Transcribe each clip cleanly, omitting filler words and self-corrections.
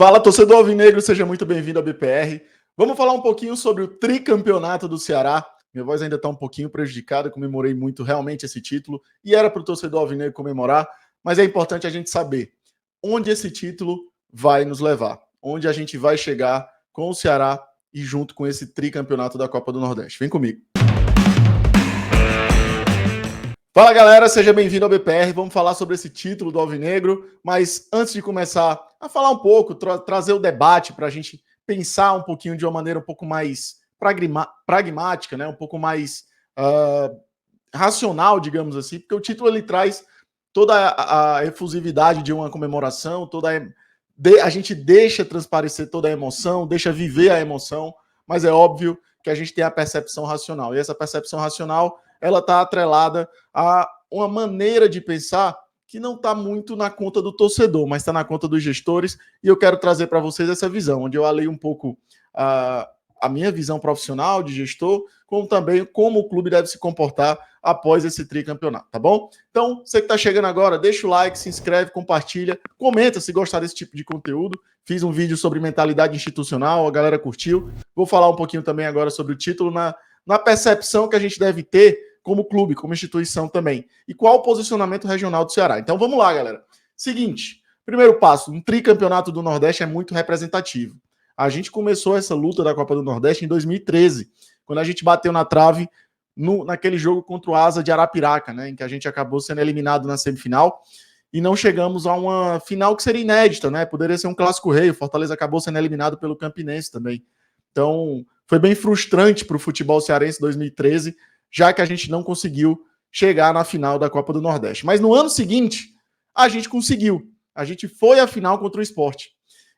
Fala, torcedor alvinegro, seja muito bem-vindo ao BPR. Vamos falar um pouquinho sobre o tricampeonato do Ceará. Minha voz ainda está um pouquinho prejudicada, comemorei muito realmente esse título e era para o torcedor alvinegro comemorar, mas é importante a gente saber onde esse título vai nos levar, onde a gente vai chegar com o Ceará e junto com esse tricampeonato da Copa do Nordeste. Vem comigo. Fala, galera, seja bem-vindo ao BPR. Vamos falar sobre esse título do Alvinegro, mas antes de começar a falar um pouco, trazer o debate para a gente pensar um pouquinho de uma maneira um pouco mais pragmática, né? Um pouco mais racional, digamos assim, porque o título ele traz toda a efusividade de uma comemoração, a gente deixa transparecer toda a emoção, deixa viver a emoção, mas é óbvio que a gente tem a percepção racional, e essa percepção racional ela está atrelada a uma maneira de pensar que não está muito na conta do torcedor, mas está na conta dos gestores, e eu quero trazer para vocês essa visão, onde eu alei um pouco a minha visão profissional de gestor, como também como o clube deve se comportar após esse tricampeonato, tá bom? Então, você que está chegando agora, deixa o like, se inscreve, compartilha, comenta se gostar desse tipo de conteúdo. Fiz um vídeo sobre mentalidade institucional, a galera curtiu. Vou falar um pouquinho também agora sobre o título na percepção que a gente deve ter como clube, como instituição também. E qual o posicionamento regional do Ceará. Então vamos lá, galera. Seguinte, primeiro passo, um tricampeonato do Nordeste é muito representativo. A gente começou essa luta da Copa do Nordeste em 2013, quando a gente bateu na trave naquele jogo contra o Asa de Arapiraca, né, em que a gente acabou sendo eliminado na semifinal e não chegamos a uma final que seria inédita, né? Poderia ser um clássico rei. O Fortaleza acabou sendo eliminado pelo Campinense também. Então, foi bem frustrante para o futebol cearense 2013, já que a gente não conseguiu chegar na final da Copa do Nordeste. Mas no ano seguinte, a gente conseguiu. A gente foi à final contra o Sport.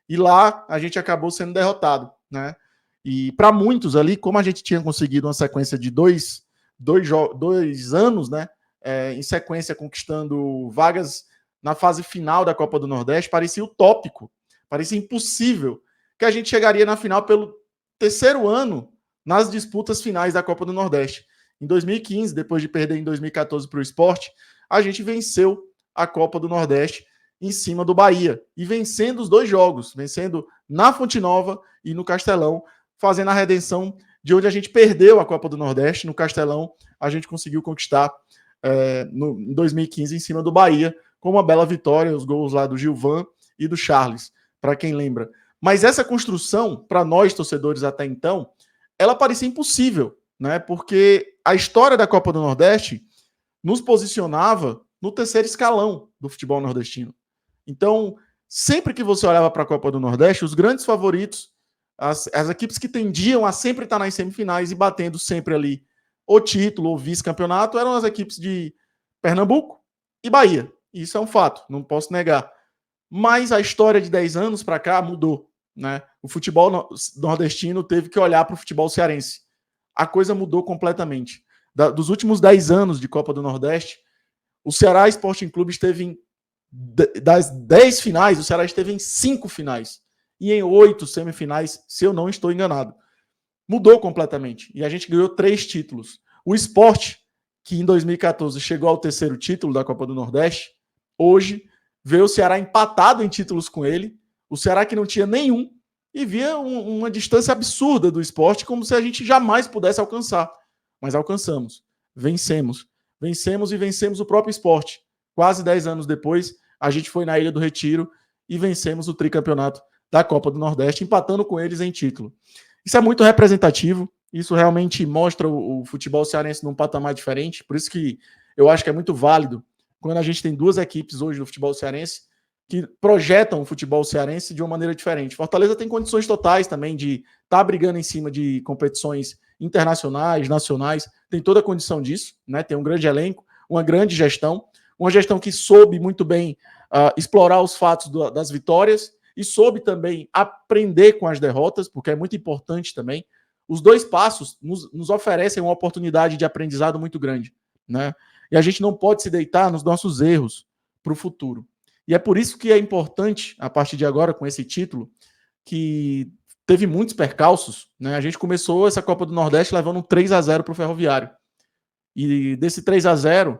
E lá a gente acabou sendo derrotado, né? E para muitos ali, como a gente tinha conseguido uma sequência de dois anos, né? Em sequência conquistando vagas na fase final da Copa do Nordeste, parecia utópico, parecia impossível que a gente chegaria na final pelo terceiro ano nas disputas finais da Copa do Nordeste. Em 2015, depois de perder em 2014 para o Sport, a gente venceu a Copa do Nordeste em cima do Bahia. E vencendo os dois jogos, vencendo na Fonte Nova e no Castelão, fazendo a redenção de onde a gente perdeu a Copa do Nordeste. No Castelão, a gente conseguiu conquistar em 2015 em cima do Bahia, com uma bela vitória, os gols lá do Gilvan e do Charles, para quem lembra. Mas essa construção, para nós torcedores até então, ela parecia impossível, né? Porque a história da Copa do Nordeste nos posicionava no terceiro escalão do futebol nordestino. Então, sempre que você olhava para a Copa do Nordeste, os grandes favoritos, as equipes que tendiam a sempre estar nas semifinais e batendo sempre ali o título ou vice-campeonato, eram as equipes de Pernambuco e Bahia. Isso é um fato, não posso negar. Mas a história de 10 anos para cá mudou, né? O futebol nordestino teve que olhar para o futebol cearense. A coisa mudou completamente. Dos últimos 10 anos de Copa do Nordeste, o Ceará Sporting Clube esteve das 10 finais, o Ceará esteve em 5 finais e em 8 semifinais, se eu não estou enganado. Mudou completamente. E a gente ganhou 3 títulos. O Sport, que em 2014 chegou ao terceiro título da Copa do Nordeste, hoje vê o Ceará empatado em títulos com ele, o Ceará que não tinha nenhum, e via uma distância absurda do Sport, como se a gente jamais pudesse alcançar. Mas alcançamos, vencemos e vencemos o próprio Sport. Quase 10 anos depois, a gente foi na Ilha do Retiro e vencemos o tricampeonato da Copa do Nordeste, empatando com eles em título. Isso é muito representativo, isso realmente mostra o futebol cearense num patamar diferente, por isso que eu acho que é muito válido quando a gente tem duas equipes hoje do futebol cearense que projetam o futebol cearense de uma maneira diferente. Fortaleza tem condições totais também de estar brigando em cima de competições internacionais, nacionais, tem toda a condição disso, né? Tem um grande elenco, uma grande gestão, uma gestão que soube muito bem explorar os fatos das vitórias e soube também aprender com as derrotas, porque é muito importante também. Os dois passos nos oferecem uma oportunidade de aprendizado muito grande, né? E a gente não pode se deitar nos nossos erros para o futuro. E é por isso que é importante, a partir de agora, com esse título, que teve muitos percalços, né? A gente começou essa Copa do Nordeste levando um 3-0 para o Ferroviário. E desse 3-0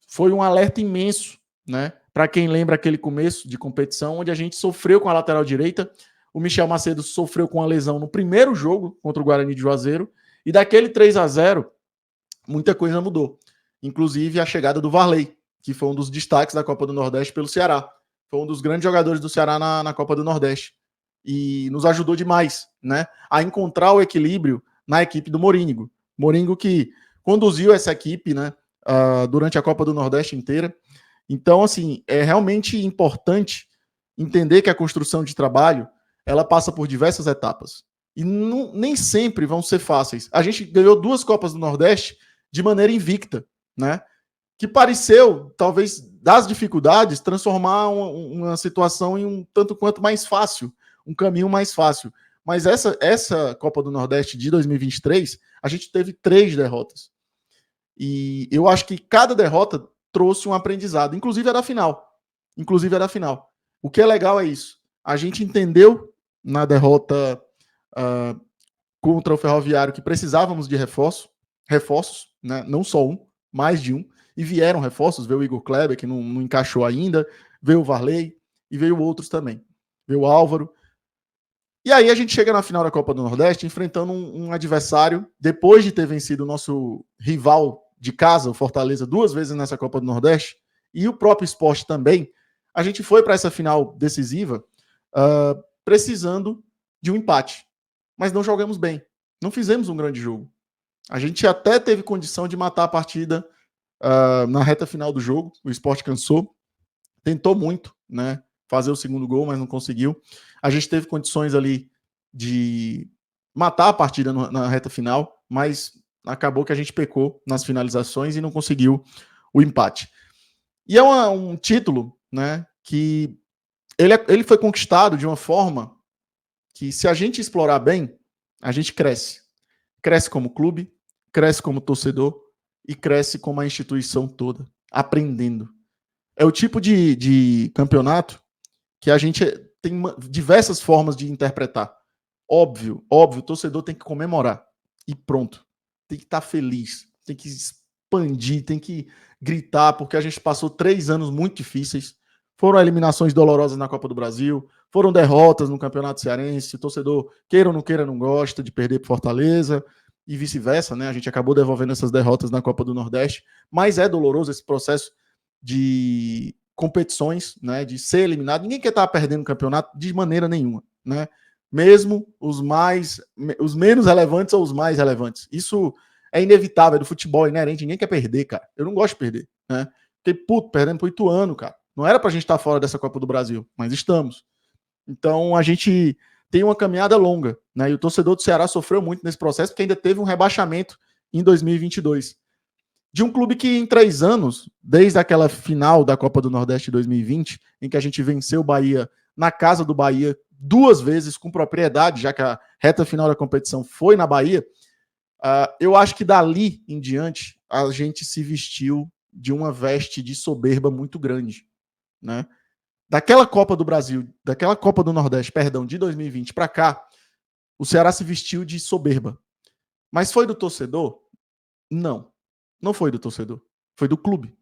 foi um alerta imenso, né? Para quem lembra aquele começo de competição, onde a gente sofreu com a lateral direita, o Michel Macedo sofreu com a lesão no primeiro jogo contra o Guarani de Juazeiro, e daquele 3-0, muita coisa mudou. Inclusive a chegada do Varley, que foi um dos destaques da Copa do Nordeste pelo Ceará. Foi um dos grandes jogadores do Ceará na Copa do Nordeste. E nos ajudou demais, né, a encontrar o equilíbrio na equipe do Morínigo. Morínigo que conduziu essa equipe, né, durante a Copa do Nordeste inteira. Então, assim, é realmente importante entender que a construção de trabalho ela passa por diversas etapas. E nem sempre vão ser fáceis. A gente ganhou 2 Copas do Nordeste de maneira invicta, né? Que pareceu, talvez, das dificuldades, transformar uma situação em um tanto quanto mais fácil, um caminho mais fácil. Mas essa Copa do Nordeste de 2023, a gente teve 3 derrotas. E eu acho que cada derrota trouxe um aprendizado, inclusive a da final. O que é legal é isso. A gente entendeu na derrota contra o Ferroviário que precisávamos de reforços, né? Não só um, mais de um, e vieram reforços, veio o Igor Kleber, que não encaixou ainda, veio o Varley, e veio outros também, veio o Álvaro. E aí a gente chega na final da Copa do Nordeste enfrentando um adversário, depois de ter vencido o nosso rival de casa, o Fortaleza, 2 vezes nessa Copa do Nordeste, e o próprio Sport também, a gente foi para essa final decisiva precisando de um empate. Mas não jogamos bem. Não fizemos um grande jogo. A gente até teve condição de matar a partida na reta final do jogo. O Sport cansou. Tentou muito, né, fazer o segundo gol, mas não conseguiu. A gente teve condições ali de matar a partida na reta final, mas acabou que a gente pecou nas finalizações e não conseguiu o empate. E é um título, né, que ele foi conquistado de uma forma que, se a gente explorar bem, a gente cresce. Cresce como clube, cresce como torcedor e cresce como a instituição toda, aprendendo. É o tipo de campeonato que a gente tem diversas formas de interpretar. Óbvio, o torcedor tem que comemorar. E pronto. Tem que estar feliz, tem que expandir, tem que gritar, porque a gente passou 3 anos muito difíceis. Foram eliminações dolorosas na Copa do Brasil, foram derrotas no Campeonato Cearense. O torcedor, queira ou não queira, não gosta de perder para Fortaleza e vice-versa, né? A gente acabou devolvendo essas derrotas na Copa do Nordeste, mas é doloroso esse processo de competições, né, de ser eliminado. Ninguém quer estar perdendo o campeonato de maneira nenhuma, né? Mesmo os menos relevantes ou os mais relevantes. Isso é inevitável, é do futebol, é inerente. Ninguém quer perder, cara. Eu não gosto de perder, né? Fiquei puto, perdendo pro Ituano, cara. Não era pra gente estar fora dessa Copa do Brasil, mas estamos. Então a gente tem uma caminhada longa, né? E o torcedor do Ceará sofreu muito nesse processo, porque ainda teve um rebaixamento em 2022. De um clube que em 3 anos, desde aquela final da Copa do Nordeste de 2020, em que a gente venceu o Bahia na casa do Bahia 2 vezes com propriedade, já que a reta final da competição foi na Bahia, eu acho que dali em diante a gente se vestiu de uma veste de soberba muito grande, né? Daquela Copa do Brasil, daquela Copa do Nordeste, perdão, de 2020 para cá, o Ceará se vestiu de soberba. Mas foi do torcedor? Não. Não foi do torcedor. Foi do clube.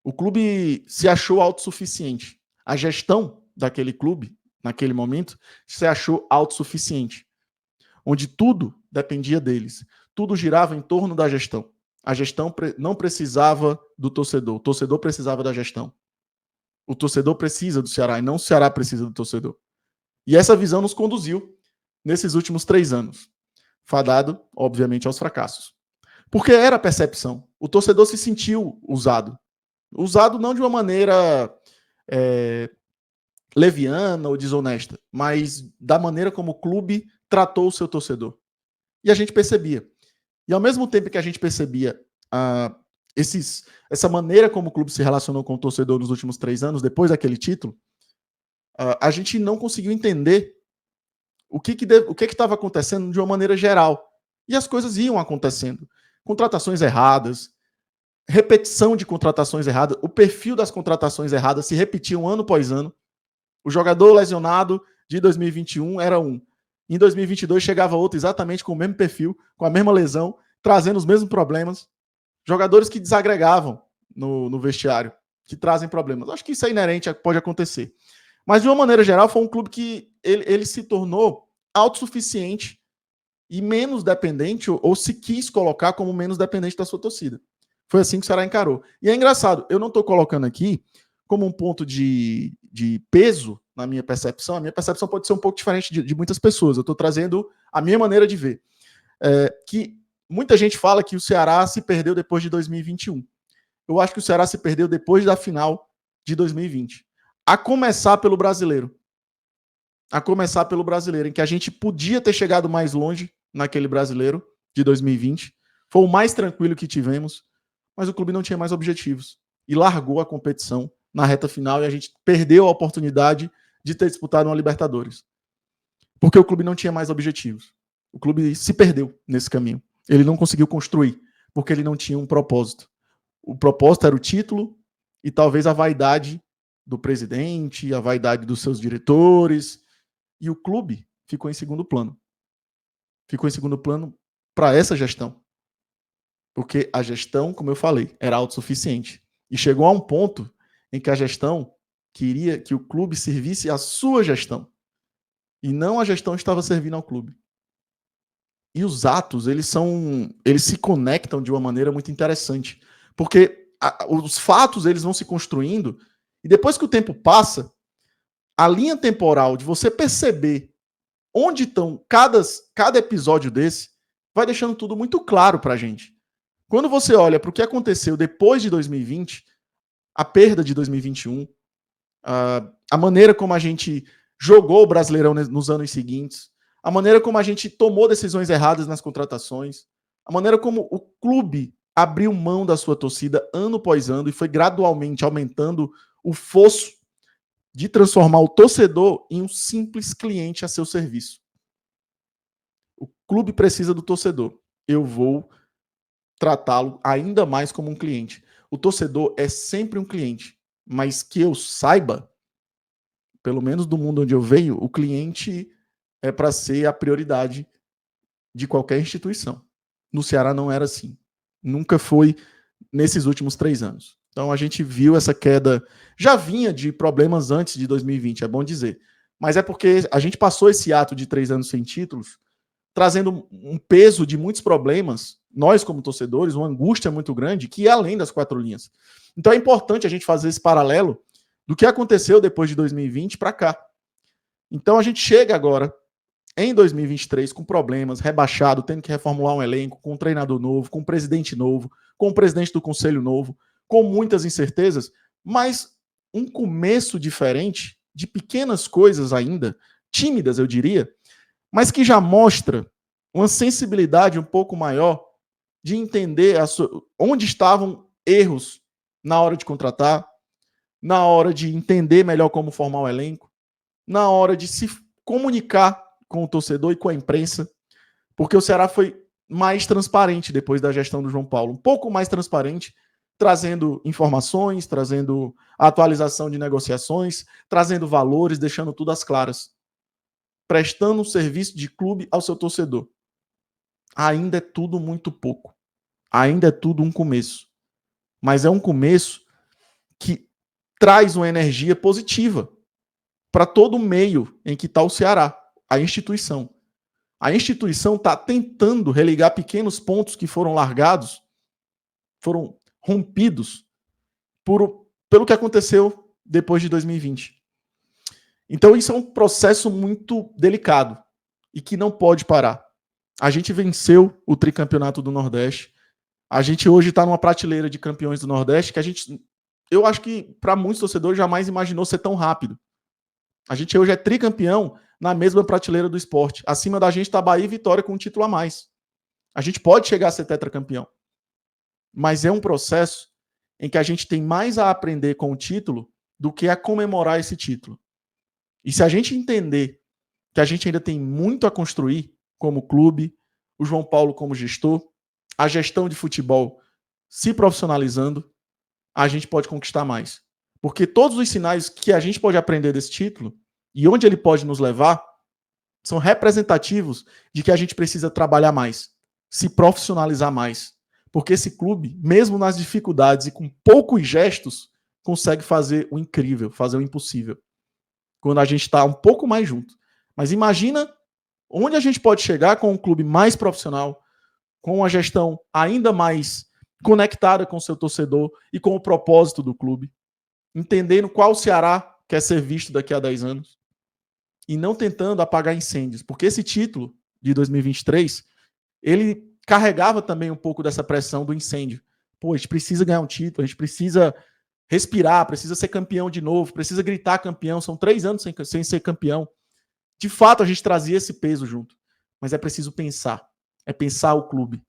O clube se achou autossuficiente. A gestão daquele clube, naquele momento, se achou autossuficiente. Onde tudo dependia deles. Tudo girava em torno da gestão. A gestão não precisava do torcedor. O torcedor precisava da gestão. O torcedor precisa do Ceará e não o Ceará precisa do torcedor. E essa visão nos conduziu nesses últimos 3 anos. Fadado, obviamente, aos fracassos. Porque era a percepção. O torcedor se sentiu usado. Usado não de uma maneira leviana ou desonesta, mas da maneira como o clube tratou o seu torcedor. E a gente percebia. E ao mesmo tempo que a gente percebia essa maneira como o clube se relacionou com o torcedor nos últimos 3 anos, depois daquele título, a gente não conseguiu entender o que estava acontecendo de uma maneira geral. E as coisas iam acontecendo. Contratações erradas, repetição de contratações erradas, o perfil das contratações erradas se repetiam ano após ano. O jogador lesionado de 2021 era um. Em 2022 chegava outro exatamente com o mesmo perfil, com a mesma lesão, trazendo os mesmos problemas. Jogadores que desagregavam no vestiário. que trazem problemas. Acho que isso é inerente, pode acontecer. Mas, de uma maneira geral, foi um clube que ele se tornou autossuficiente e menos dependente, ou se quis colocar como menos dependente da sua torcida. Foi assim que o Ceará encarou. E é engraçado, eu não estou colocando aqui como um ponto de peso na minha percepção. A minha percepção pode ser um pouco diferente de muitas pessoas. Eu estou trazendo a minha maneira de ver. Que muita gente fala que o Ceará se perdeu depois de 2021. Eu acho que o Ceará se perdeu depois da final de 2020. A começar pelo brasileiro. Em que a gente podia ter chegado mais longe naquele brasileiro de 2020. Foi o mais tranquilo que tivemos, mas o clube não tinha mais objetivos. E largou a competição na reta final e a gente perdeu a oportunidade de ter disputado uma Libertadores. Porque o clube não tinha mais objetivos. O clube se perdeu nesse caminho. Ele não conseguiu construir, porque ele não tinha um propósito. O propósito era o título e talvez a vaidade do presidente, a vaidade dos seus diretores, e o clube ficou em segundo plano. Ficou em segundo plano para essa gestão. Porque a gestão, como eu falei, era autossuficiente. E chegou a um ponto em que a gestão queria que o clube servisse à sua gestão. E não a gestão estava servindo ao clube. E os atos, eles se conectam de uma maneira muito interessante. Porque os fatos, eles vão se construindo, e depois que o tempo passa, a linha temporal de você perceber onde estão cada episódio desse, vai deixando tudo muito claro pra gente. Quando você olha para o que aconteceu depois de 2020, a perda de 2021, a maneira como a gente jogou o Brasileirão nos anos seguintes, a maneira como a gente tomou decisões erradas nas contratações, a maneira como o clube abriu mão da sua torcida ano após ano e foi gradualmente aumentando o fosso de transformar o torcedor em um simples cliente a seu serviço. O clube precisa do torcedor. Eu vou tratá-lo ainda mais como um cliente. O torcedor é sempre um cliente, mas que eu saiba, pelo menos do mundo onde eu venho, o cliente é para ser a prioridade de qualquer instituição. No Ceará não era assim. Nunca foi nesses últimos 3 anos. Então a gente viu essa queda, já vinha de problemas antes de 2020, é bom dizer. Mas é porque a gente passou esse ato de 3 anos sem títulos, trazendo um peso de muitos problemas, nós como torcedores, uma angústia muito grande, que ia além das 4 linhas. Então é importante a gente fazer esse paralelo do que aconteceu depois de 2020 para cá. Então a gente chega agora, em 2023, com problemas, rebaixado, tendo que reformular um elenco, com um treinador novo, com um presidente novo, com um presidente do conselho novo, com muitas incertezas, mas um começo diferente, de pequenas coisas ainda, tímidas eu diria, mas que já mostra uma sensibilidade um pouco maior de entender onde estavam erros na hora de contratar, na hora de entender melhor como formar o elenco, na hora de se comunicar com o torcedor e com a imprensa, porque o Ceará foi mais transparente depois da gestão do João Paulo, um pouco mais transparente, trazendo informações, trazendo atualização de negociações, trazendo valores, deixando tudo às claras, prestando um serviço de clube ao seu torcedor. Ainda é tudo muito pouco. Ainda é tudo um começo. Mas é um começo que traz uma energia positiva para todo o meio em que está o Ceará, a instituição. A instituição está tentando religar pequenos pontos que foram largados, foram rompidos pelo que aconteceu depois de 2020. Então isso é um processo muito delicado e que não pode parar. A gente venceu o tricampeonato do Nordeste. A gente hoje está numa prateleira de campeões do Nordeste que eu acho que para muitos torcedores jamais imaginou ser tão rápido. A gente hoje é tricampeão na mesma prateleira do esporte. Acima da gente está Bahia e Vitória com um título a mais. A gente pode chegar a ser tetracampeão. Mas é um processo em que a gente tem mais a aprender com o título do que a comemorar esse título. E se a gente entender que a gente ainda tem muito a construir como clube, o João Paulo como gestor, a gestão de futebol se profissionalizando, a gente pode conquistar mais. Porque todos os sinais que a gente pode aprender desse título e onde ele pode nos levar são representativos de que a gente precisa trabalhar mais, se profissionalizar mais. Porque esse clube, mesmo nas dificuldades e com poucos gestos, consegue fazer o incrível, fazer o impossível. Quando a gente está um pouco mais junto. Mas imagina onde a gente pode chegar com um clube mais profissional, com uma gestão ainda mais conectada com o seu torcedor e com o propósito do clube, entendendo qual o Ceará quer ser visto daqui a 10 anos e não tentando apagar incêndios. Porque esse título de 2023, ele carregava também um pouco dessa pressão do incêndio. Pô, a gente precisa ganhar um título, a gente precisa respirar, precisa ser campeão de novo, precisa gritar campeão. São 3 anos sem ser campeão. De fato, a gente trazia esse peso junto. Mas é preciso pensar. É pensar o clube.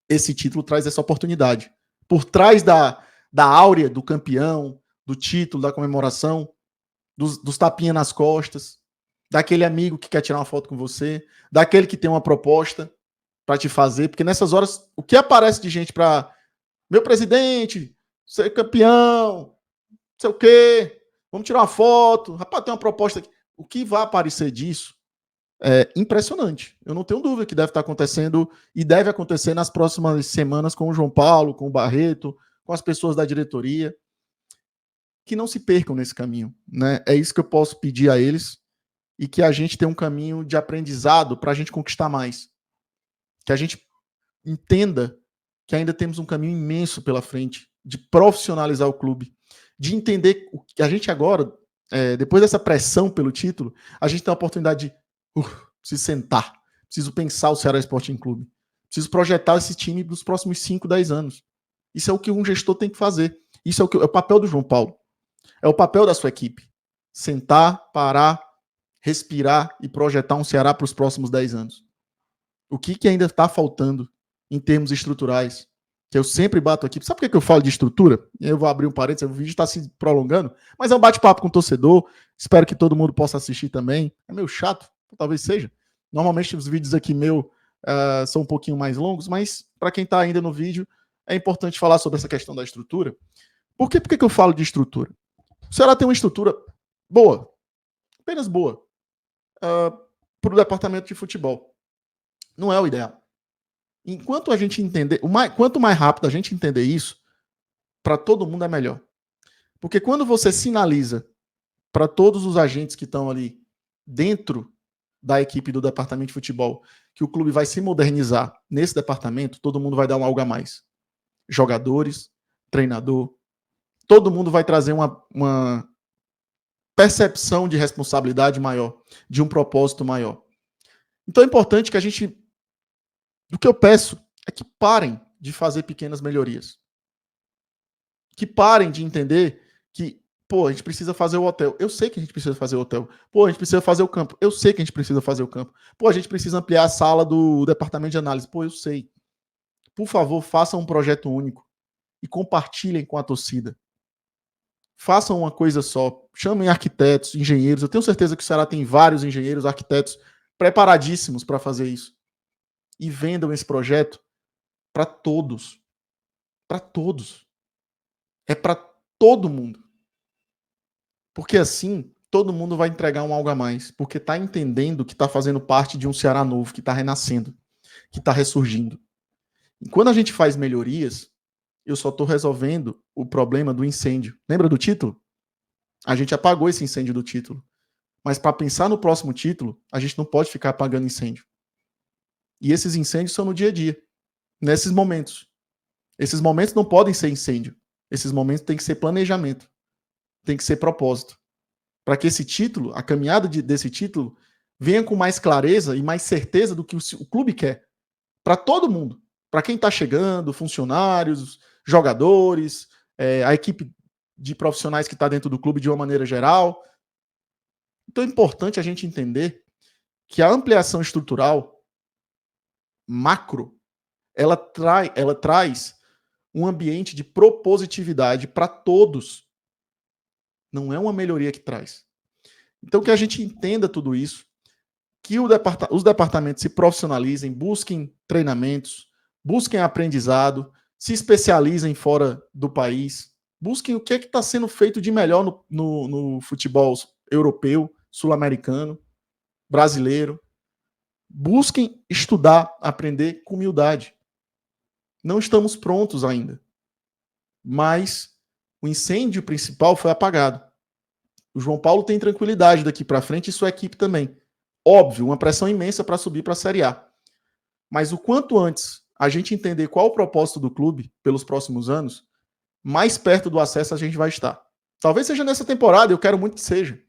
Esse título traz essa oportunidade. Por trás da áurea do campeão, do título, da comemoração, dos tapinhas nas costas, daquele amigo que quer tirar uma foto com você, daquele que tem uma proposta para te fazer, porque nessas horas, o que aparece de gente para meu presidente, ser campeão, não sei o quê, vamos tirar uma foto, rapaz, tem uma proposta aqui. O que vai aparecer disso é impressionante. Eu não tenho dúvida que deve estar acontecendo e deve acontecer nas próximas semanas com o João Paulo, com o Barreto, com as pessoas da diretoria, que não se percam nesse caminho, né? É isso que eu posso pedir a eles e que a gente tenha um caminho de aprendizado para a gente conquistar mais. Que a gente entenda que ainda temos um caminho imenso pela frente de profissionalizar o clube, de entender o que a gente agora, depois dessa pressão pelo título, a gente tem a oportunidade de preciso sentar, preciso pensar o Ceará Sporting Clube, preciso projetar esse time dos próximos 5, 10 anos. Isso é o que um gestor tem que fazer. Isso é o papel do João Paulo. É o papel da sua equipe. Sentar, parar, respirar e projetar um Ceará para os próximos 10 anos. O que ainda está faltando em termos estruturais? Que eu sempre bato aqui. Sabe por que eu falo de estrutura? Eu vou abrir um parênteses, o vídeo está se prolongando, mas é um bate-papo com o torcedor. Espero que todo mundo possa assistir também. É meio chato, talvez seja. Normalmente os vídeos aqui são um pouquinho mais longos, mas para quem está ainda no vídeo, é importante falar sobre essa questão da estrutura. Por que eu falo de estrutura? O Ceará tem uma estrutura boa, apenas boa, para o departamento de futebol. Não é o ideal. Enquanto a gente entender, quanto mais rápido a gente entender isso, para todo mundo é melhor. Porque quando você sinaliza para todos os agentes que estão ali dentro da equipe do departamento de futebol que o clube vai se modernizar nesse departamento, todo mundo vai dar um algo a mais. Jogadores, treinador, todo mundo vai trazer uma percepção de responsabilidade maior, de um propósito maior. Então é importante que a gente... O que eu peço é que parem de fazer pequenas melhorias. Que parem de entender que, pô, a gente precisa fazer o hotel. Eu sei que a gente precisa fazer o hotel. Pô, a gente precisa fazer o campo. Eu sei que a gente precisa fazer o campo. Pô, a gente precisa ampliar a sala do departamento de análise. Pô, eu sei. Por favor, façam um projeto único e compartilhem com a torcida. Façam uma coisa só. Chamem arquitetos, engenheiros. Eu tenho certeza que o Ceará tem vários engenheiros, arquitetos preparadíssimos para fazer isso. E vendam esse projeto para todos. Para todos. É para todo mundo. Porque assim, todo mundo vai entregar um algo a mais. Porque está entendendo que está fazendo parte de um Ceará novo, que está renascendo, que está ressurgindo. E quando a gente faz melhorias, eu só estou resolvendo o problema do incêndio. Lembra do título? A gente apagou esse incêndio do título. Mas para pensar no próximo título, a gente não pode ficar apagando incêndio. E esses incêndios são no dia a dia. Nesses momentos. Esses momentos não podem ser incêndio. Esses momentos tem que ser planejamento. Tem que ser propósito. Para que esse título, a caminhada desse título, venha com mais clareza e mais certeza do que o clube quer. Para todo mundo. Para quem está chegando, funcionários, jogadores, a equipe de profissionais que está dentro do clube de uma maneira geral. Então é importante a gente entender que a ampliação estrutural macro, ela traz um ambiente de propositividade para todos. Não é uma melhoria que traz. Então que a gente entenda tudo isso, que os departamentos se profissionalizem, busquem treinamentos, busquem aprendizado, se especializem fora do país, busquem o que está sendo feito de melhor no futebol europeu, sul-americano, brasileiro. Busquem estudar, aprender com humildade. Não estamos prontos ainda, mas O incêndio principal foi apagado. O João Paulo tem tranquilidade daqui para frente e sua equipe também. Óbvio, uma pressão imensa para subir para a Série A. Mas o quanto antes a gente entender qual o propósito do clube pelos próximos anos, mais perto do acesso a gente vai estar. Talvez seja nessa temporada, eu quero muito que seja.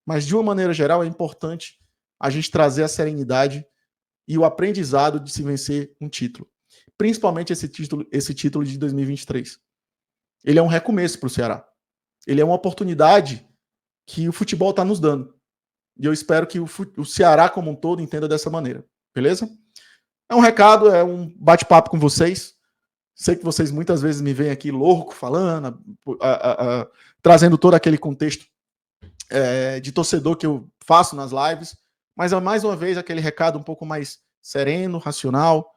Mas, de uma maneira geral, é importante a gente trazer a serenidade e o aprendizado de se vencer um título. Principalmente esse título de 2023. Ele é um recomeço para o Ceará. Ele é uma oportunidade que o futebol está nos dando. E eu espero que o Ceará como um todo entenda dessa maneira. Beleza? É um recado, é um bate-papo com vocês. Sei que vocês muitas vezes me veem aqui louco, falando, trazendo todo aquele contexto de torcedor que eu faço nas lives, mas é mais uma vez aquele recado um pouco mais sereno, racional,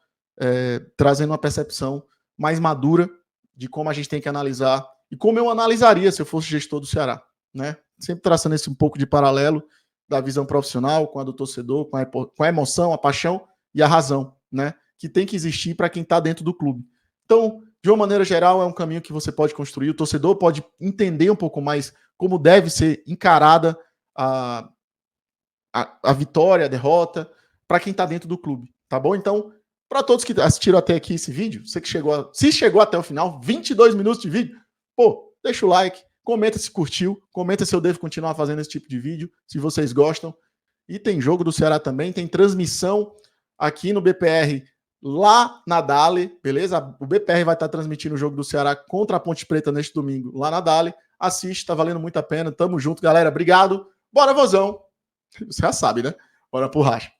trazendo uma percepção mais madura de como a gente tem que analisar e como eu analisaria se eu fosse gestor do Ceará, né? Sempre traçando esse um pouco de paralelo da visão profissional com a do torcedor, com a emoção, a paixão e a razão, né? Que tem que existir para quem está dentro do clube. Então, de uma maneira geral, é um caminho que você pode construir. O torcedor pode entender um pouco mais como deve ser encarada a vitória, a derrota, para quem está dentro do clube, tá bom? Então, para todos que assistiram até aqui esse vídeo, você que se chegou até o final, 22 minutos de vídeo, pô, deixa o like, comenta se curtiu, comenta se eu devo continuar fazendo esse tipo de vídeo, se vocês gostam. E tem jogo do Ceará também, tem transmissão aqui no BPR lá na Dale, beleza? O BPR vai estar transmitindo o jogo do Ceará contra a Ponte Preta neste domingo lá na Dale. Assiste, tá valendo muito a pena. Tamo junto, galera. Obrigado. Bora, vozão. Você já sabe, né? Bora pro racha.